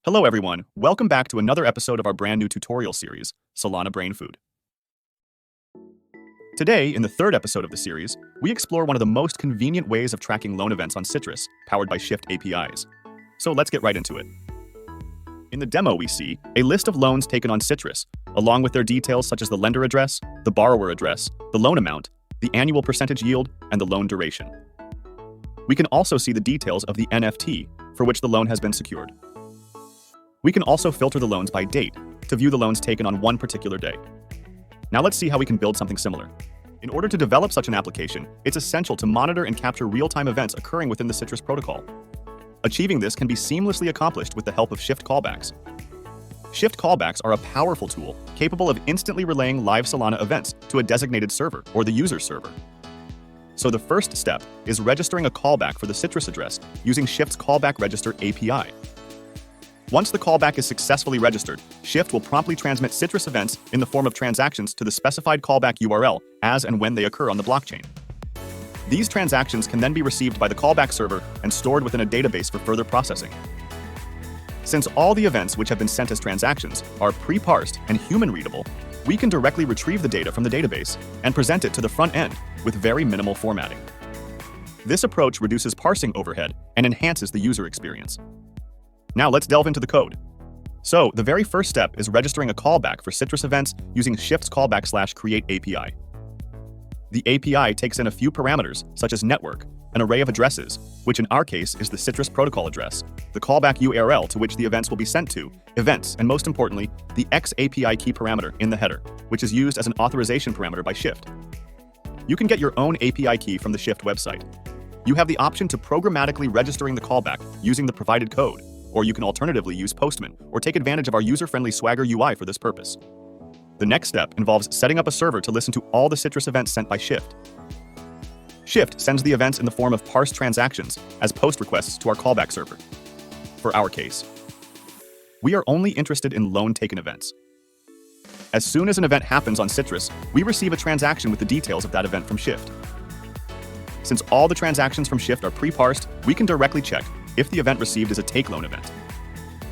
Hello everyone, welcome back to another episode of our brand new tutorial series, Solana Brain Food. Today, in the third episode of the series, we explore one of the most convenient ways of tracking loan events on Citrus, powered by SHYFT APIs. So let's get right into it. In the demo, we see a list of loans taken on Citrus, along with their details such as the lender address, the borrower address, the loan amount, the annual percentage yield, and the loan duration. We can also see the details of the NFT for which the loan has been secured. We can also filter the loans by date to view the loans taken on one particular day. Now let's see how we can build something similar. In order to develop such an application, it's essential to monitor and capture real-time events occurring within the Citrus protocol. Achieving this can be seamlessly accomplished with the help of SHYFT callbacks. SHYFT callbacks are a powerful tool capable of instantly relaying live Solana events to a designated server or the user's server. So the first step is registering a callback for the Citrus address using SHYFT's Callback Register API. Once the callback is successfully registered, SHYFT will promptly transmit Citrus events in the form of transactions to the specified callback URL as and when they occur on the blockchain. These transactions can then be received by the callback server and stored within a database for further processing. Since all the events which have been sent as transactions are pre-parsed and human-readable, we can directly retrieve the data from the database and present it to the front end with very minimal formatting. This approach reduces parsing overhead and enhances the user experience. Now let's delve into the code. So, the very first step is registering a callback for Citrus events using SHYFT's callback/create API. The API takes in a few parameters, such as network, an array of addresses, which in our case is the Citrus protocol address, the callback URL to which the events will be sent to, events, and most importantly, the XAPI key parameter in the header, which is used as an authorization parameter by SHYFT. You can get your own API key from the SHYFT website. You have the option to programmatically registering the callback using the provided code, or you can alternatively use Postman or take advantage of our user-friendly Swagger UI for this purpose. The next step involves setting up a server to listen to all the Citrus events sent by SHYFT. SHYFT sends the events in the form of parsed transactions as post requests to our callback server. For our case, we are only interested in loan taken events. As soon as an event happens on Citrus, we receive a transaction with the details of that event from SHYFT. Since all the transactions from SHYFT are pre-parsed, we can directly check if the event received is a take loan event.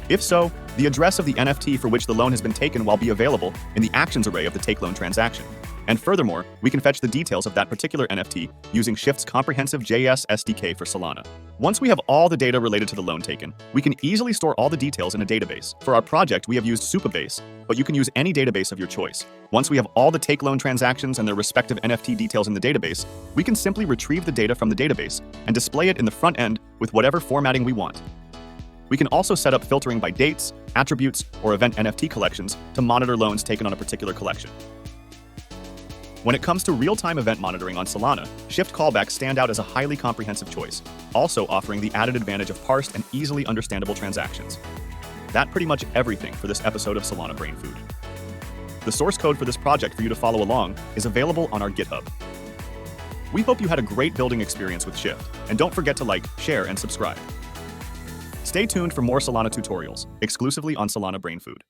If so, the address of the NFT for which the loan has been taken will be available in the actions array of the take loan transaction. And furthermore, we can fetch the details of that particular NFT using SHYFT's comprehensive JS SDK for Solana. Once we have all the data related to the loan taken, we can easily store all the details in a database. For our project, we have used Supabase, but you can use any database of your choice. Once we have all the take loan transactions and their respective NFT details in the database, we can simply retrieve the data from the database and display it in the front end with whatever formatting we want. We can also set up filtering by dates, attributes, or event NFT collections to monitor loans taken on a particular collection. When it comes to real-time event monitoring on Solana, SHYFT callbacks stand out as a highly comprehensive choice, also offering the added advantage of parsed and easily understandable transactions. That's pretty much everything for this episode of Solana Brain Food. The source code for this project for you to follow along is available on our GitHub. We hope you had a great building experience with SHYFT, and don't forget to like, share, and subscribe. Stay tuned for more Solana tutorials, exclusively on Solana Brain Food.